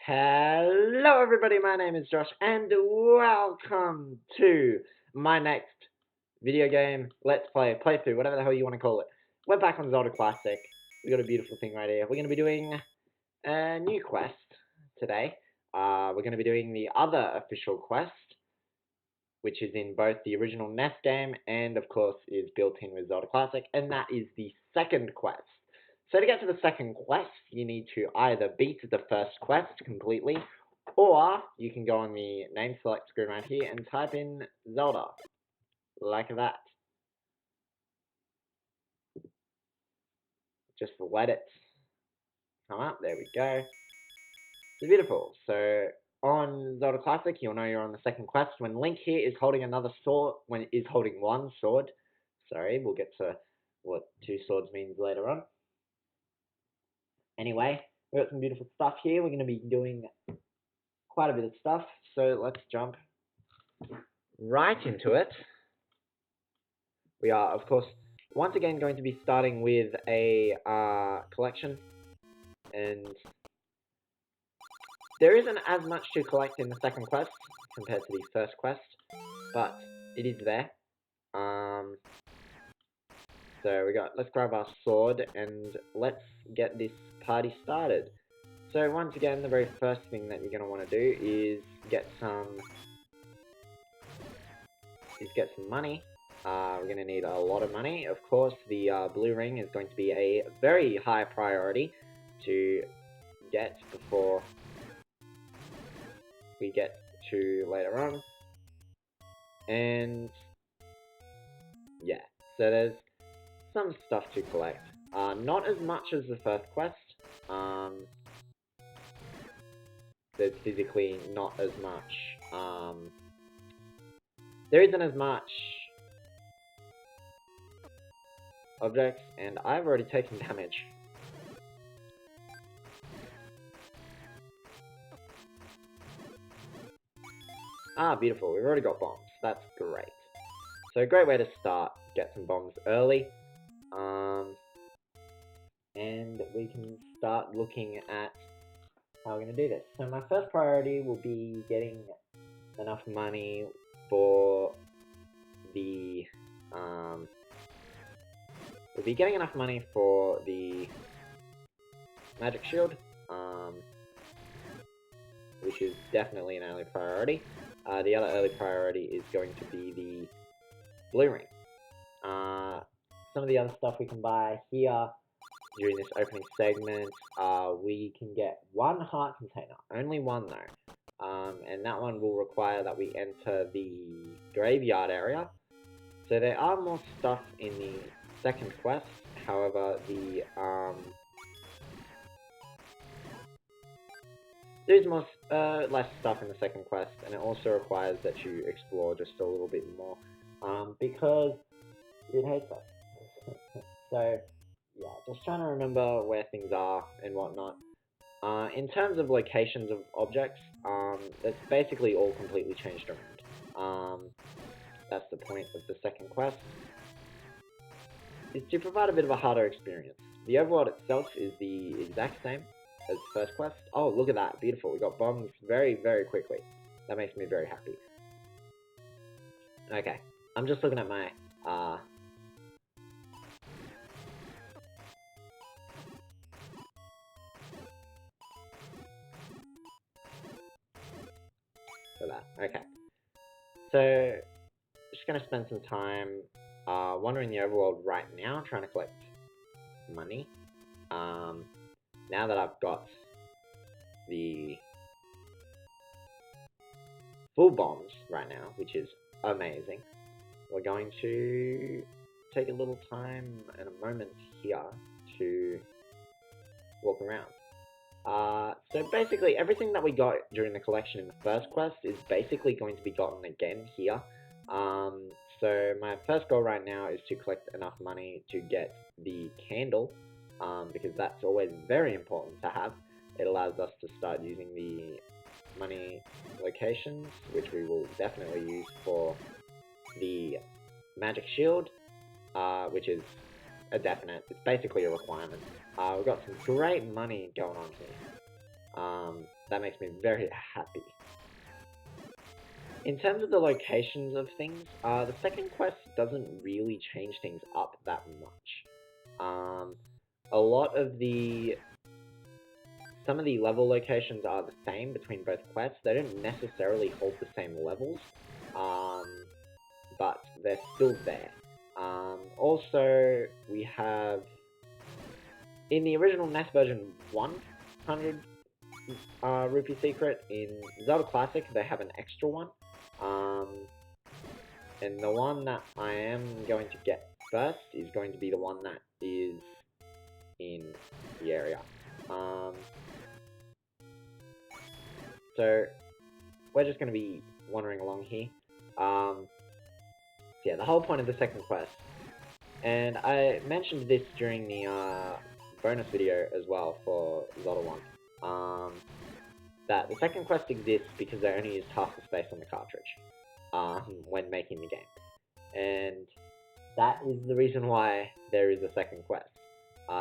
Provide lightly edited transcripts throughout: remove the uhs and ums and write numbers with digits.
Hello everybody, my name is Josh and welcome to my next video game, let's play, playthrough, whatever the hell you want to call it. We're back on Zelda Classic. We got a beautiful thing right here. We're going to be doing a new quest today. We're going to be doing the other official quest, which is in both the original NES game and of course is built in with Zelda Classic, and that is the second quest. So to get to the second quest, you need to either beat the first quest completely, or you can go on the name select screen right here and type in Zelda, like that. Just let it come up, there we go. So beautiful. So on Zelda Classic, you'll know you're on the second quest when Link here is holding another sword, when is holding one sword. Sorry, we'll get to what two swords means later on. Anyway, we've got some beautiful stuff here. We're going to be doing quite a bit of stuff, so let's jump right into it. We are, of course, once again going to be starting with a collection, and there isn't as much to collect in the second quest compared to the first quest, but it is there. So let's grab our sword and let's get this party started. So once again, the very first thing that you're going to want to do is get some money. We're going to need a lot of money. Of course, the blue ring is going to be a very high priority to get before we get to later on. And yeah, so there's some stuff to collect. Not as much as the first quest. There's physically not as much. There isn't as much objects, and I've already taken damage. Beautiful. We've already got bombs. That's great. So a great way to start, get some bombs early. And we can start looking at how we're going to do this. So my first priority will be getting enough money for the magic shield, which is definitely an early priority. The other early priority is going to be the blue ring. Some of the other stuff we can buy here during this opening segment, we can get one heart container, only one though, and that one will require that we enter the graveyard area. So there are more stuff in the second quest, however, there's less stuff in the second quest, and it also requires that you explore just a little bit more, because it hates us. So yeah, just trying to remember where things are and whatnot. In terms of locations of objects, it's basically all completely changed around. That's the point of the second quest, is to provide a bit of a harder experience. The overworld itself is the exact same as the first quest. Oh, look at that, beautiful. We got bombs very, very quickly. That makes me very happy. Okay, I'm just looking at my for that. Okay. So, just gonna spend some time wandering the overworld right now, trying to collect money. Now that I've got the full bombs right now, which is amazing, we're going to take a little time and a moment here to walk around. So basically everything that we got during the collection in the first quest is basically going to be gotten again here. So my first goal right now is to collect enough money to get the candle, because that's always very important to have. It allows us to start using the money locations, which we will definitely use for the magic shield, which is a definite. It's basically a requirement. We've got some great money going on here. That makes me very happy. In terms of the locations of things, the second quest doesn't really change things up that much. A lot of some of the level locations are the same between both quests. They don't necessarily hold the same levels, but they're still there. Also, we have, in the original NES version, 100 rupee secret. In Zelda Classic, they have an extra one. And the one that I am going to get first is going to be the one that is in the area. So we're just going to be wandering along here. So yeah, the whole point of the second quest, and I mentioned this during the bonus video as well for Zelda 1, that the second quest exists because they only used half the space on the cartridge when making the game. And that is the reason why there is a second quest.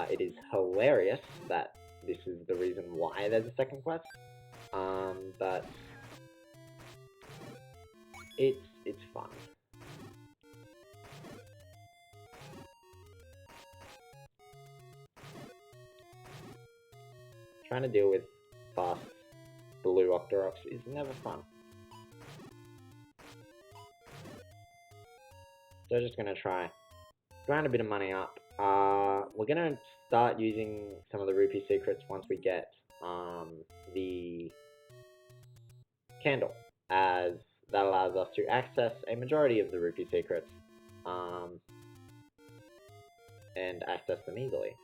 It is hilarious that this is the reason why there's a second quest, but it's fun. Trying to deal with fast blue Octoroks is never fun. So just gonna try grind a bit of money up. We're gonna start using some of the rupee secrets once we get the candle, as that allows us to access a majority of the rupee secrets and access them easily,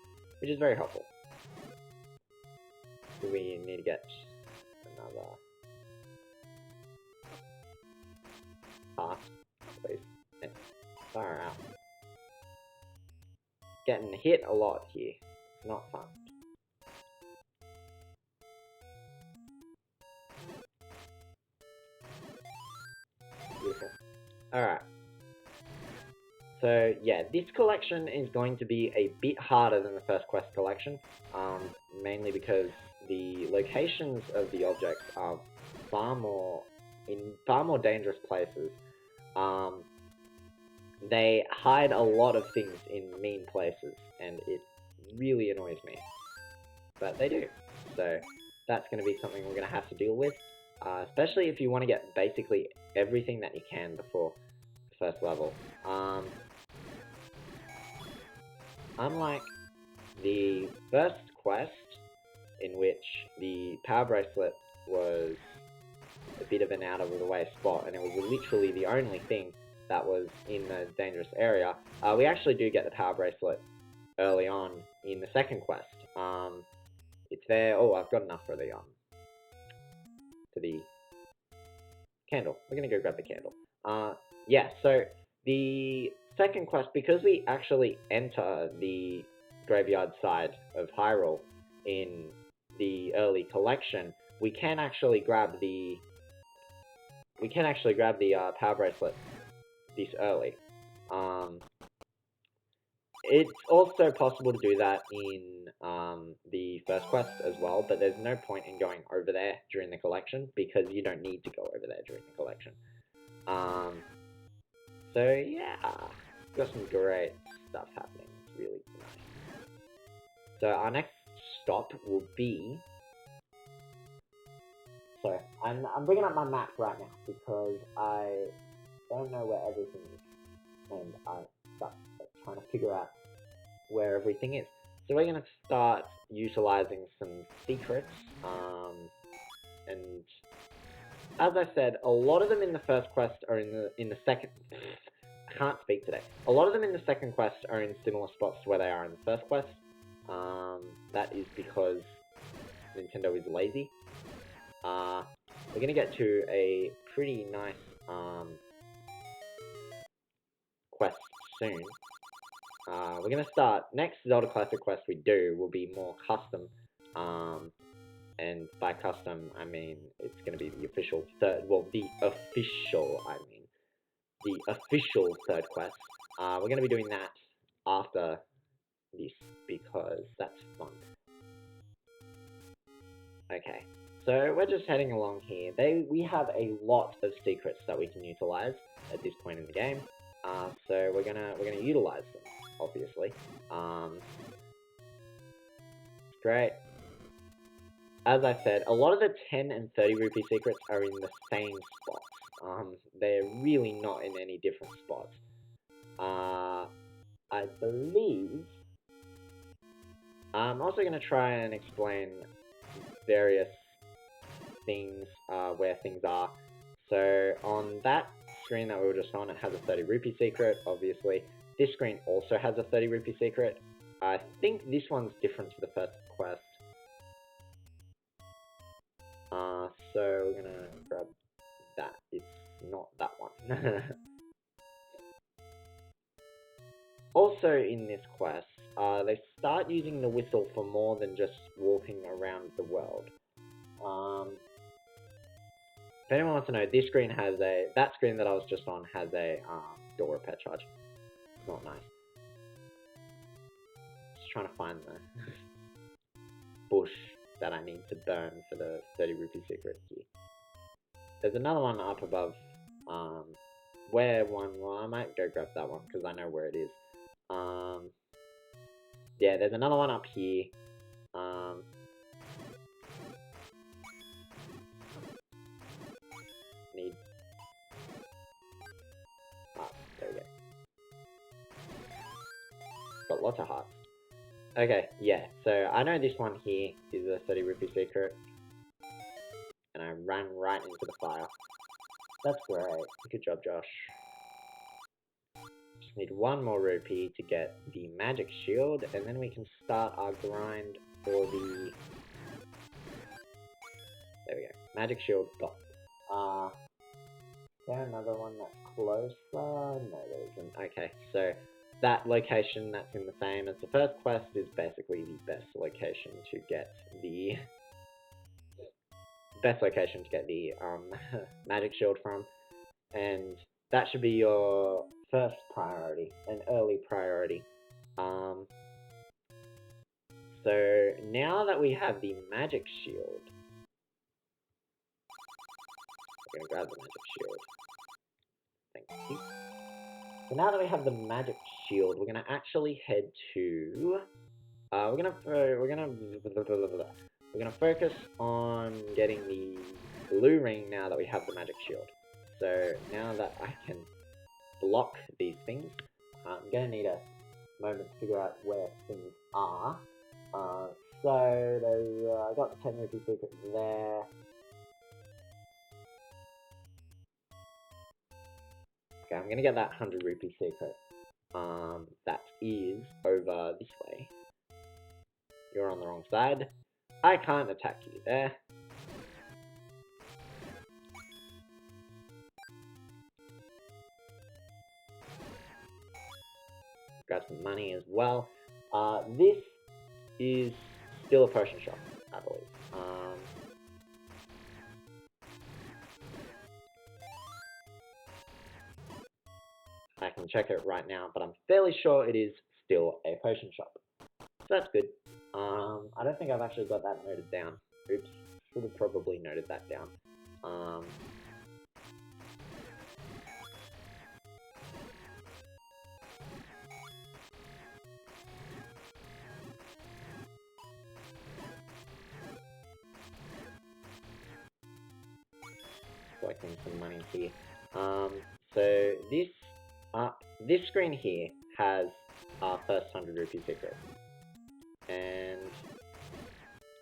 which is very helpful. We need to get another heart, please. Far out. Getting hit a lot here. It's not fun. Beautiful. Alright. So, yeah, this collection is going to be a bit harder than the first quest collection, mainly because the locations of the objects are in far more dangerous places. They hide a lot of things in mean places, and it really annoys me. But they do. So that's going to be something we're going to have to deal with, especially if you want to get basically everything that you can before the first level. Unlike the first quest, in which the power bracelet was a bit of an out-of-the-way spot, and it was literally the only thing that was in the dangerous area, we actually do get the power bracelet early on in the second quest. It's there. Oh, I've got enough for the candle. We're gonna go grab the candle. Yeah. So the second quest, because we actually enter the graveyard side of Hyrule in the early collection, we can actually grab the power bracelet this early. It's also possible to do that in the first quest as well, but there's no point in going over there during the collection because you don't need to go over there during the collection. So yeah, got some great stuff happening. It's really nice. So our next stop will be. So I'm bringing up my map right now because I don't know where everything is, and I suck at trying to figure out where everything is. So we're gonna start utilizing some secrets, and as I said, a lot of them in the first quest are in the second. I can't speak today. A lot of them in the second quest are in similar spots to where they are in the first quest. That is because Nintendo is lazy. We're gonna get to a pretty nice quest soon. We're gonna start next Zelda Classic quest we do will be more custom, and by custom I mean it's gonna be the official third. Well, the official third quest. We're gonna be doing that after this because that's fun. Okay, so we're just heading along here. We have a lot of secrets that we can utilize at this point in the game. So we're gonna utilize them, obviously. Great. As I said, a lot of the 10 and 30 rupee secrets are in the same spots. They're really not in any different spots. I believe... I'm also going to try and explain various things, where things are. So, on that screen that we were just on, it has a 30 rupee secret, obviously. This screen also has a 30 rupee secret. I think this one's different to the first quest. So we're gonna grab that. It's not that one. Also in this quest, they start using the whistle for more than just walking around the world. If anyone wants to know, this screen has that screen that I was just on has a door repair charge. It's not nice. Just trying to find the bush that I need to burn for the 30 rupee secret here. There's another one up above, well, I might go grab that one, because I know where it is. Yeah, there's another one up here. There we go. Got lots of hearts. Okay, yeah, so I know this one here is a 30 rupee secret. And I ran right into the fire. That's great. Good job, Josh. Just need one more rupee to get the magic shield, and then we can start our grind for the... There we go. Magic shield got. Is there another one that's closer? No, there isn't. Okay, so that location that's in the same as the first quest is basically the best location to get the... magic shield from, and that should be your first priority, an early priority. So now that we have the magic shield, I'm gonna grab the magic shield. Thank you. So now that we have the magic shield, we're gonna actually head to. We're gonna focus on getting the blue ring now that we have the magic shield. So now that I can block these things, I'm gonna need a moment to figure out where things are. So there's, I got the 10 rupee secret there. Okay, I'm gonna get that 100 rupee secret. That is over this way. You're on the wrong side. I can't attack you there. Grab some money as well. This is still a potion shop, I believe. I can check it right now, but I'm fairly sure it is still a potion shop. So that's good. I don't think I've actually got that noted down. Oops, should have probably noted that down. Collecting some money here. So this screen here has our first 100 rupee secret. And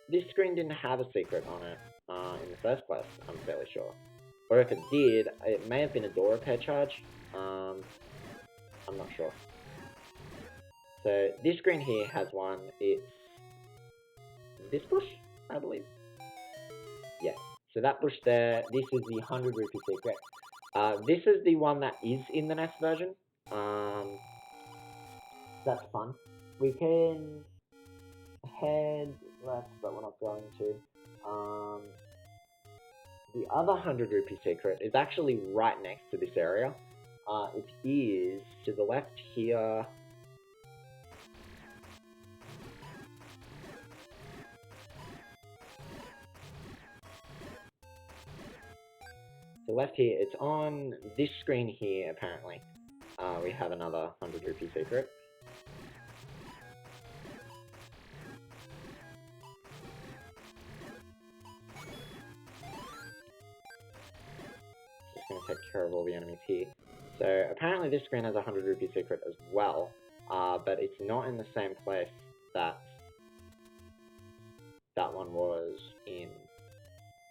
this screen didn't have a secret on it in the first quest, I'm fairly sure. Or if it did, it may have been a door repair charge. I'm not sure. So this screen here has one. It's this bush, I believe. Yeah. So that bush there, this is the 100 rupee secret. This is the one that is in the NES version. That's fun. We can head left, but we're not going to. The other 100 rupee secret is actually right next to this area. It is to the left here. the left here, it's on this screen here, apparently. We have another 100 rupee secret. Just going to take care of all the enemies here. So apparently this screen has a 100 rupee secret as well, but it's not in the same place that that one was in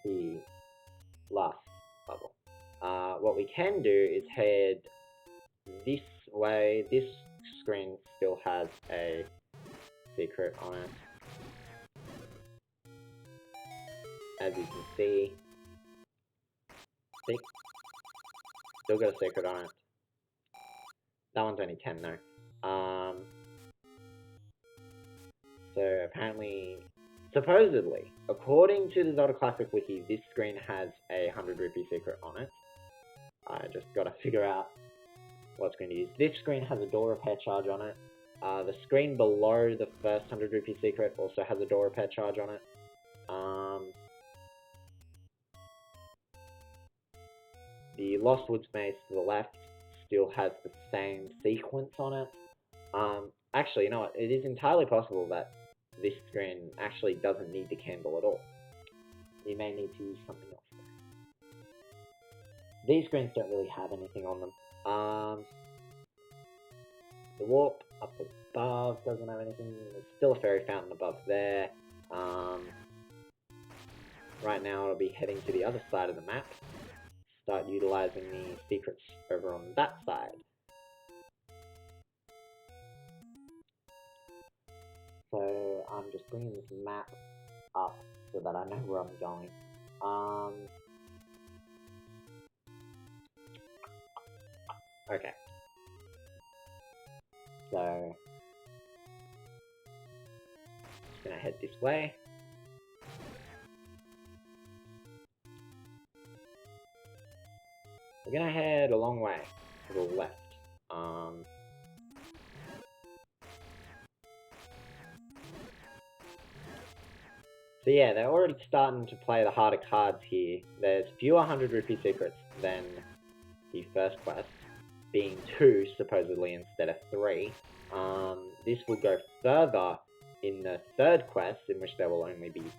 the last level. What we can do is head this way. This screen still has a secret on it, as you can see. Still got a secret on it. That one's only 10 though. So apparently, supposedly, according to the Zelda Classic Wiki, this screen has a 100 rupee secret on it. I just gotta figure out what screen to use. This screen has a door repair charge on it. The screen below the first 100 rupee secret also has a door repair charge on it. The Lost Woods Maze to the left still has the same sequence on it. Actually, you know what? It is entirely possible that this screen actually doesn't need the candle at all. You may need to use something else. These screens don't really have anything on them. The warp up above doesn't have anything. There's still a fairy fountain above there. Right now I'll be heading to the other side of the map. Start utilizing the secrets over on that side. So I'm just bringing this map up so that I know where I'm going. Okay. So just gonna head this way. We're gonna head a long way to the left. So yeah, they're already starting to play the harder cards here. There's fewer 100 rupee secrets than the first quest, being 2 supposedly instead of 3. This will go further in the third quest, in which there will only be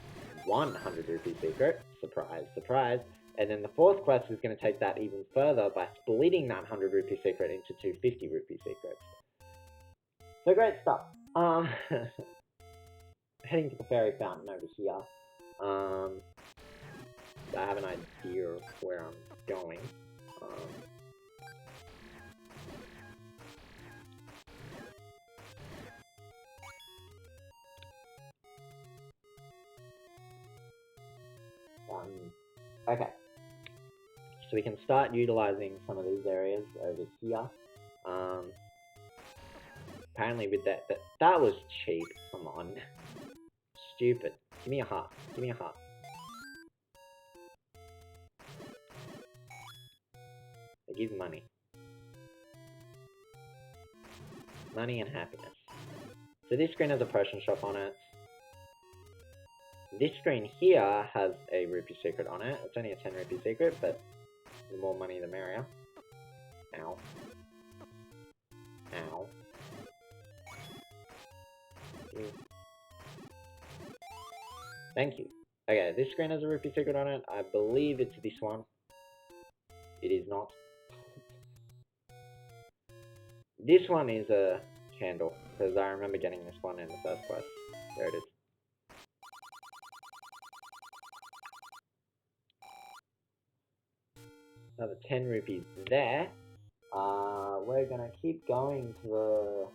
100 rupee secret. Surprise, surprise. And then the fourth quest is going to take that even further by splitting that 100 rupee secret into 2 50 rupee secrets. So great stuff. Heading to the fairy fountain over here. I have an idea of where I'm going. Okay. So we can start utilizing some of these areas over here. Apparently with that was cheap. Come on. Stupid. Give me a heart. Give me a heart. They give money. Money and happiness. So this screen has a potion shop on it. This screen here has a rupee secret on it. It's only a 10 rupee secret, but the more money the merrier. Ow. Ow. Thank you. Okay, this screen has a rupee secret on it. I believe it's this one. It is not. This one is a candle, because I remember getting this one in the first quest. There it is. Another 10 rupees there. We're gonna keep going to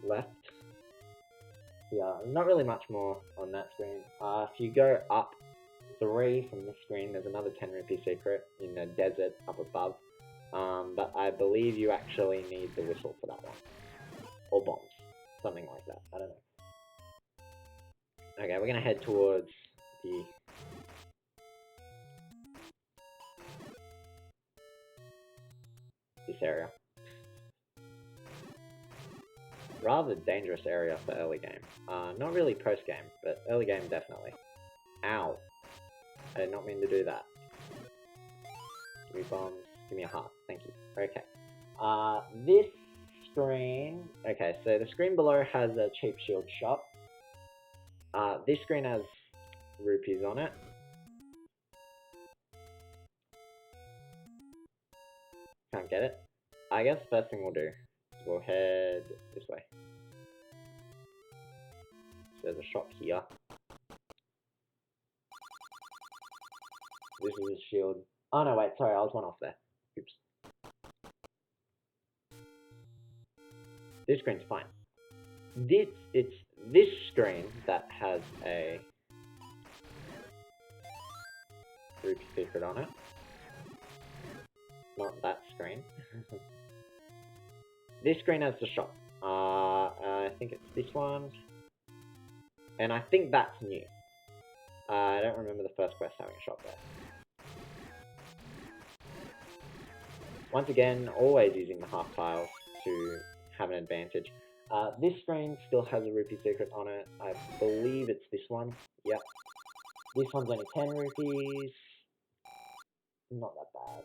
the left. Yeah, not really much more on that screen. If you go up 3 from this screen, there's another 10 rupee secret in the desert up above. But I believe you actually need the whistle for that one. Or bombs. Something like that. I don't know. Okay, we're gonna head towards this area. Rather dangerous area for early game. Not really post game, but early game definitely. Ow. I did not mean to do that. New bombs. Give me a heart. Thank you. Okay. This screen... Okay, so the screen below has a cheap shield shop. This screen has rupees on it. Can't get it. I guess first thing we'll do is we'll head this way. So there's a shop here. This is a shield. Oh no, wait, sorry, I was one off there. Oops. This screen's fine. It's this screen that has a rupee secret on it. Not that screen. This screen has the shop. I think it's this one. And I think that's new. I don't remember the first quest having a shop there. Once again, always using the half tiles to have an advantage. This screen still has a rupee secret on it. I believe it's this one. Yep. This one's only 10 rupees. Not that bad.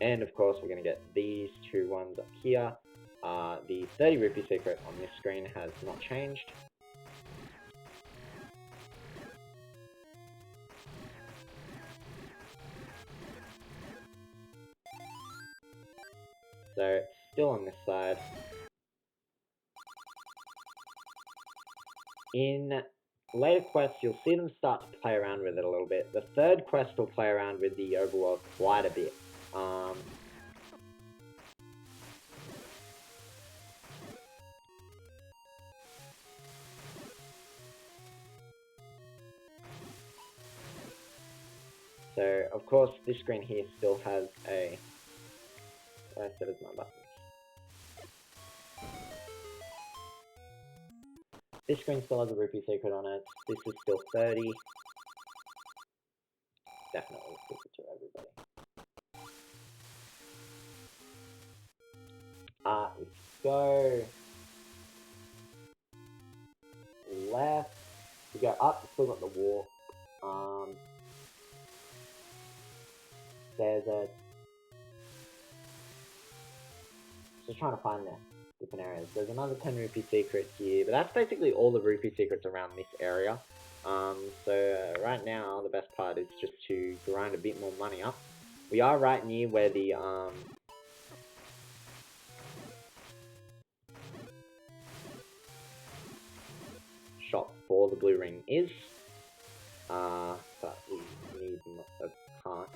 And of course, we're going to get these two ones up here. The 30 rupee secret on this screen has not changed. So, it's still on this side. In later quests, you'll see them start to play around with it a little bit. The third quest will play around with the overworld quite a bit. So, of course, this screen here still has a... What I said is my buttons. This screen still has a rupee secret on it. This is still 30. Definitely secret to everybody. If you go left, you go up, you still got the walk. There's a... Just trying to find the different areas. There's another 10 rupee secret here, but that's basically all the rupee secrets around this area. So right now, the best part is just to grind a bit more money up. We are right near where the shop for the blue ring is. But we need a heart.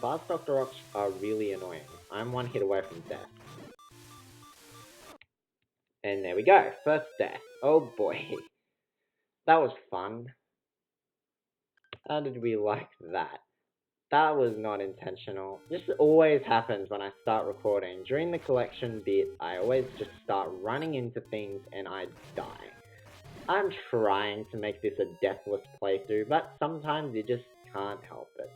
Fast Dr. Rocks are really annoying. I'm one hit away from death. And there we go. First death. Oh boy. That was fun. How did we like that? That was not intentional. This always happens when I start recording. During the collection bit, I always just start running into things and I die. I'm trying to make this a deathless playthrough, but sometimes you just can't help it.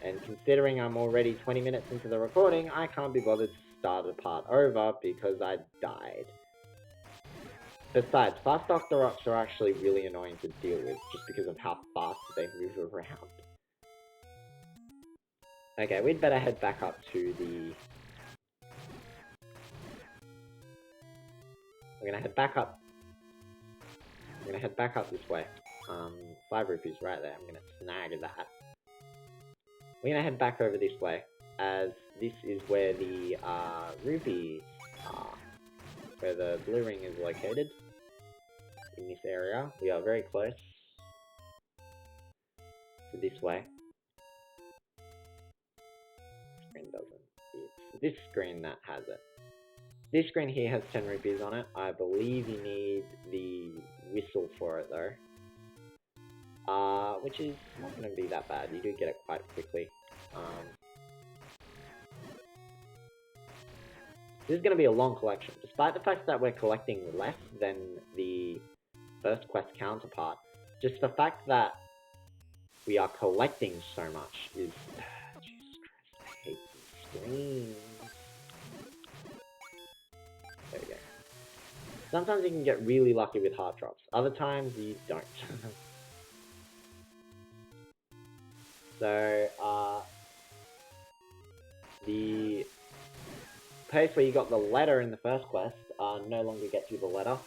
And considering I'm already 20 minutes into the recording, I can't be bothered to start a part over because I died. Besides, Fast Dr. Rocks are actually really annoying to deal with, just because of how fast they move around. Okay, we'd better head back up to the... We're gonna head back up. I'm gonna head back up this way. 5 rupees right there. I'm gonna snag that. We're gonna head back over this way, as this is where the rupees are. Where the blue ring is located. In this area. We are very close to this way. Screen doesn't. It's this screen that has it. This screen here has 10 rupees on it. I believe you need the whistle for it though. Which is not going to be that bad. You do get it quite quickly. This is going to be a long collection. Despite the fact that we're collecting less than the first quest counterpart, just the fact that we are collecting so much is... Jesus Christ, I hate these screens. There we go. Sometimes you can get really lucky with heart drops. Other times you don't. So, the place where you got the letter in the first quest no longer gets you the letter.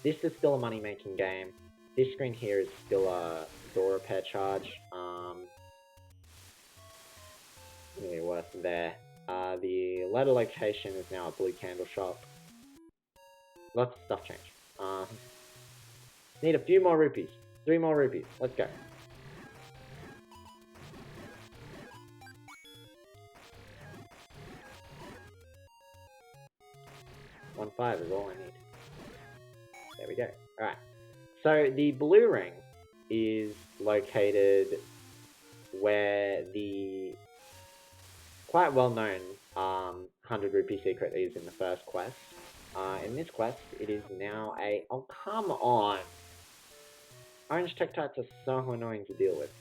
This is still a money-making game. This screen here is still a door repair charge. Really worth there. The letter location is now a blue candle shop. Lots of stuff changed. Need a few more rupees. 3 more rupees. Let's go. $1.5 is all I need. There we go. Alright. So the blue ring is located where the quite well known 100 rupee secret is in the first quest. In this quest, it is now a... Oh, come on! Orange Tektites are so annoying to deal with.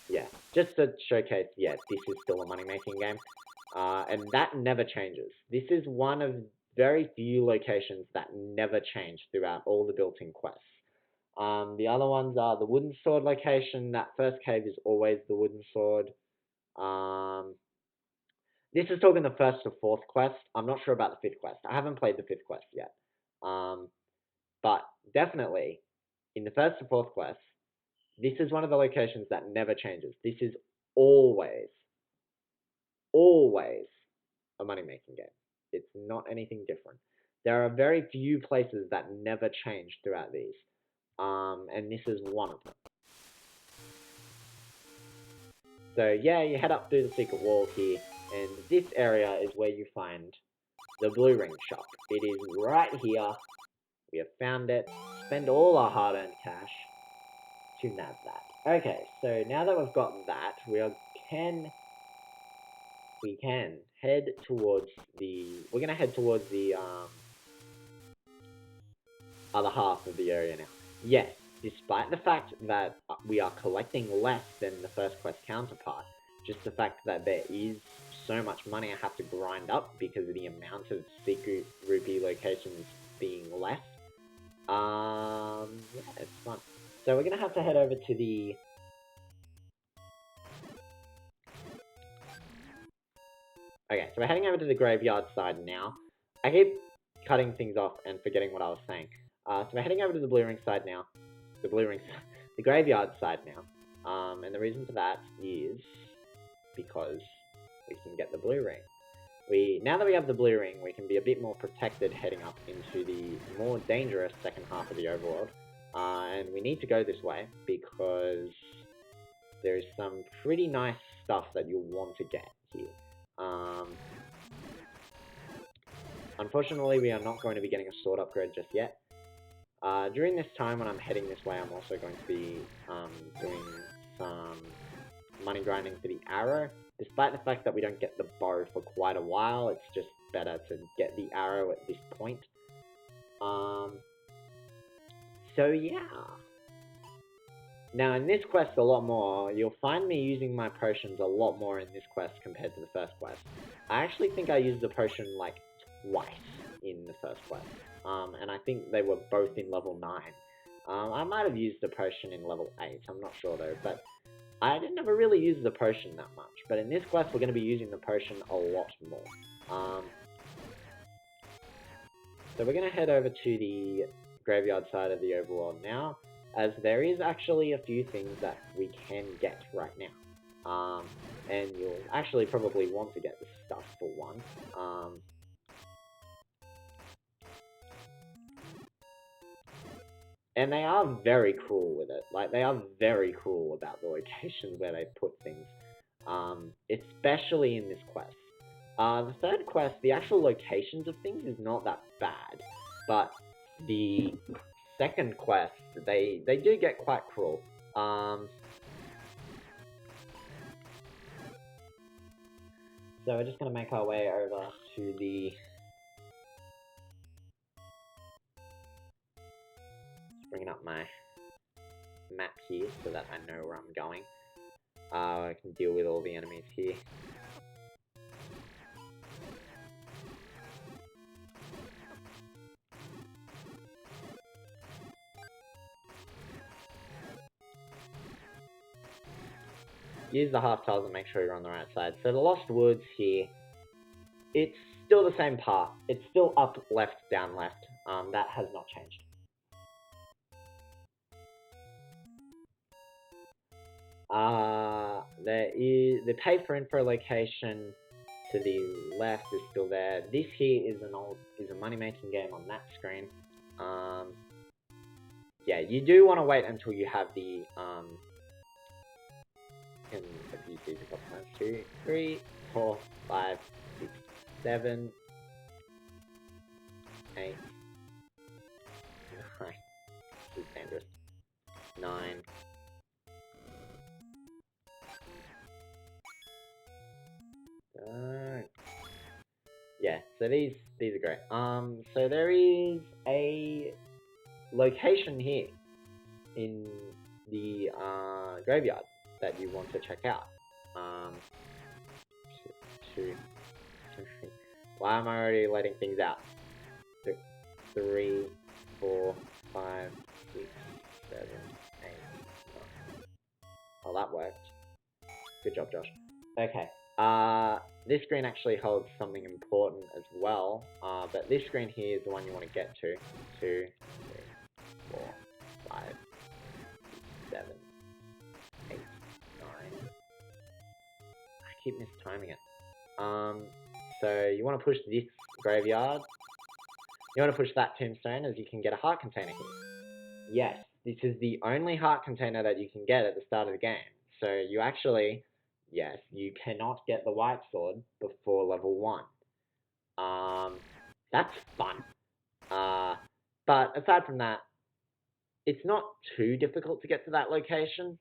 Yeah, just to showcase, yeah, this is still a money-making game. And that never changes. This is one of very few locations that never change throughout all the built-in quests. The other ones are the wooden sword location. That first cave is always the wooden sword. This is talking the first to fourth quest. I'm not sure about the fifth quest. I haven't played the fifth quest yet. But definitely, in the first to fourth quest, this is one of the locations that never changes. This is always a money-making game. It's not anything different. There are very few places that never change throughout these. And this is one of them. So yeah, you head up through the secret walls here, and this area is where you find the blue ring shop. It is right here. We have found it. Spend all our hard-earned cash to nab that. Okay, so now that we've got that, we can head towards the... We're going to head towards the other half of the area now. Yes, despite the fact that we are collecting less than the first quest counterpart, just the fact that there is so much money I have to grind up because of the amount of secret rupee locations being less. Yeah, it's fun. So we're gonna have to head over to the... Okay, so we're heading over to the graveyard side now. I keep cutting things off and forgetting what I was saying. So we're heading over to the blue ring side now. The graveyard side now. And the reason for that is because we can get the blue ring. Now that we have the blue ring, we can be a bit more protected heading up into the more dangerous second half of the overworld. And we need to go this way because there's some pretty nice stuff that you'll want to get here. Unfortunately, we are not going to be getting a sword upgrade just yet. During this time when I'm heading this way, I'm also going to be doing some money grinding for the arrow. Despite the fact that we don't get the bow for quite a while, it's just better to get the arrow at this point. So yeah. Now in this quest a lot more, you'll find me using my potions a lot more in this quest compared to the first quest. I actually think I used the potion like twice in the first quest. And I think they were both in level 9. I might have used the potion in level 8, I'm not sure though, but I didn't ever really use the potion that much. But in this quest we're going to be using the potion a lot more. So we're going to head over to the graveyard side of the overworld now, as there is actually a few things that we can get right now. And you'll actually probably want to get this stuff for one. And they are very cruel with it. Like, they are very cruel about the locations where they put things. Especially in this quest. The third quest, the actual locations of things is not that bad. But the second quest, they do get quite cruel. So we're just going to make our way over to the... Bringing up my map here so that I know where I'm going. I can deal with all the enemies here. use the half tiles and make sure you're on the right side. So the Lost Woods here, it's still the same path. It's still up, left, down, left. That has not changed. There is the pay for info location to the left is still there. This here is a money-making game on that screen. Yeah, you do want to wait until you have the and I've used these a couple times. 2, 3, 4, 5, 6, 7, 8, 9. This is dangerous. 9. Yeah, so these are great. So there is a location here in the graveyard that you want to check out. 2, 3. Why am I already letting things out? 3, 4, 5, 6, 7, 8, 9. Oh, that worked. Good job, Josh. Okay. This screen actually holds something important as well. But this screen here is the one you want to get to. 2, 3, 4, 5, 7, 8, 9. I keep mistiming it. So you want to push this graveyard. You want to push that tombstone as you can get a heart container here. Yes, this is the only heart container that you can get at the start of the game. So you actually, yes, you cannot get the white sword before level 1. That's fun. But aside from that, it's not too difficult to get to that location.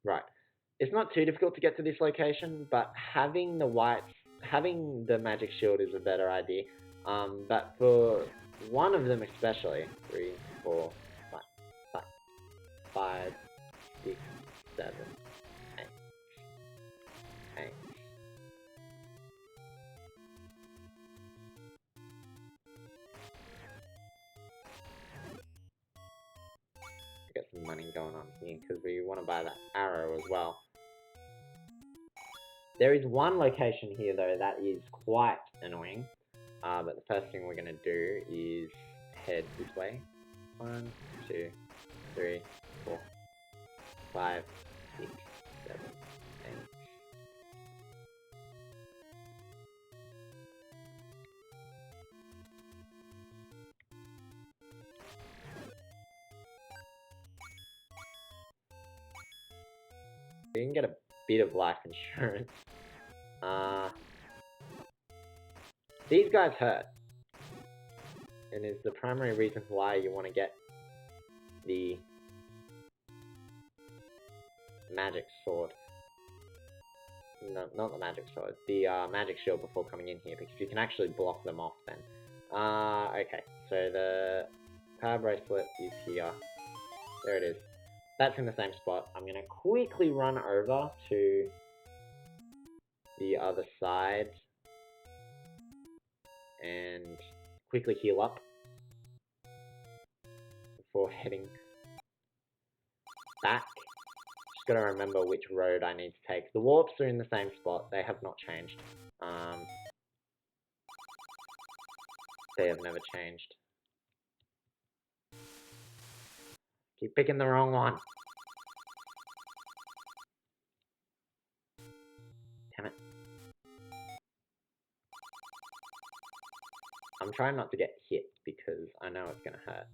Right. It's not too difficult to get to this location, but having the magic shield is a better idea. But for one of them especially, 3, 4, 5, 6, 7, 8, 8. Get some money going on here because we want to buy that arrow as well. There is one location here though that is quite annoying. But the first thing we're going to do is head this way. 1, 2, 3, 4, 5, 6, 7, 8. You can get a bit of life insurance. These guys hurt. And is the primary reason why you want to get the magic sword. No, not the magic sword. The magic shield before coming in here, because you can actually block them off then. Okay, so the power bracelet is here. There it is. That's in the same spot. I'm going to quickly run over to the other side and quickly heal up before heading back. Just gotta remember which road I need to take. The warps are in the same spot. They have not changed. They have never changed. Keep picking the wrong one. Damn it. I'm trying not to get hit because I know it's gonna hurt.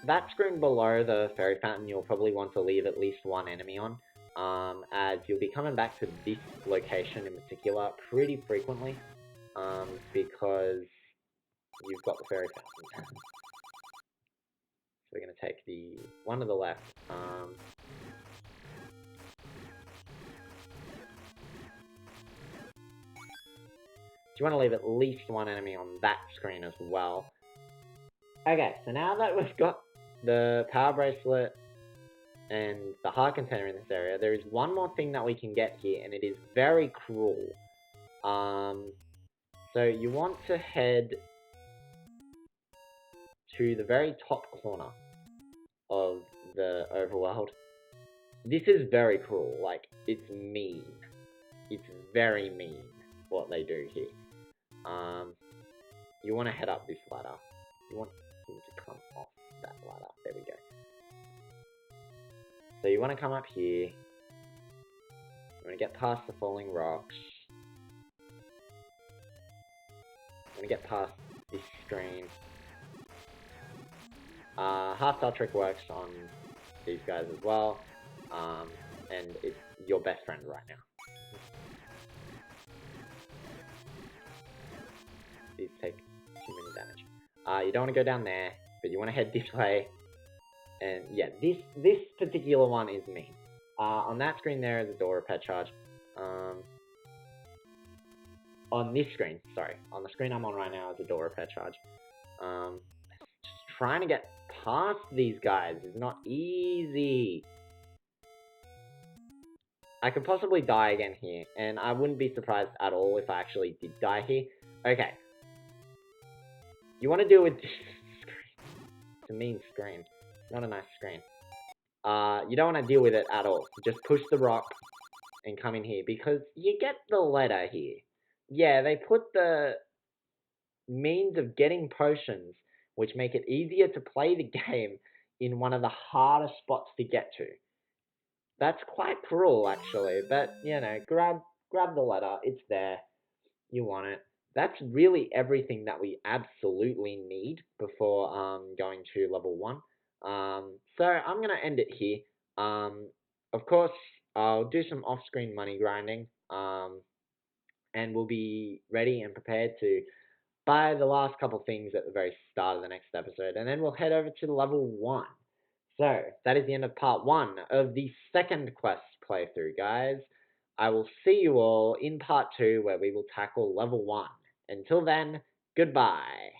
That screen below the fairy fountain, you'll probably want to leave at least one enemy on, as you'll be coming back to this location in particular pretty frequently, because you've got the fairy fountain. So we're going to take the one to the left. You want to leave at least one enemy on that screen as well. Okay, so now that we've got the power bracelet and the heart container in this area, there is one more thing that we can get here, and it is very cruel. So you want to head to the very top corner of the overworld. This is very cruel. Like, it's mean. It's very mean what they do here. You want to head up this ladder. You want him to come off that ladder. There we go. So you want to come up here. You want to get past the falling rocks. You want to get past this screen. Half-star trick works on these guys as well. And it's your best friend right now. These take too many damage. You don't want to go down there, but you want to head this way. And yeah, this particular one is mean. On that screen there is a door repair charge. On this screen, sorry, on the screen I'm on right now is a door repair charge. Just trying to get past these guys is not easy. I could possibly die again here, and I wouldn't be surprised at all if I actually did die here. Okay. You want to deal with this screen. It's a mean screen. Not a nice screen. You don't want to deal with it at all. Just push the rock and come in here, because you get the letter here. Yeah, they put the means of getting potions, which make it easier to play the game, in one of the hardest spots to get to. That's quite cruel, actually, but, you know, grab the letter, it's there, you want it. That's really everything that we absolutely need before going to level 1. So I'm going to end it here. Of course, I'll do some off-screen money grinding, and we'll be ready and prepared to buy the last couple things at the very start of the next episode, and then we'll head over to level 1. So, that is the end of part 1 of the second quest playthrough, guys. I will see you all in part 2, where we will tackle level 1. Until then, goodbye.